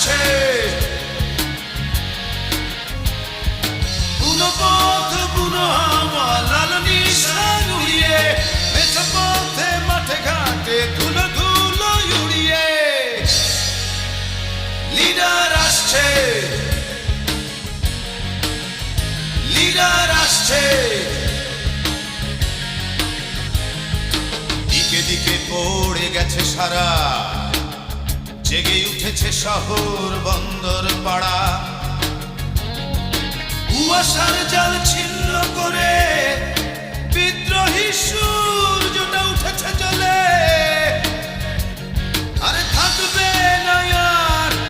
আসছে, বুনো পথ বুনো হাওয়া লাল নিশান উড়িয়ে, মেছো পথে মাঠে ঘাটে ধুলো ধুলো উড়িয়ে। লিডার আসছে, লিডার আসছে, দিকে দিকে পড়ে গেছে সারা, জেগে উঠেছে শহর বন্দর পাড়া। কুয়াশার জাল ছিন্ন করে বিদ্রোহী সুর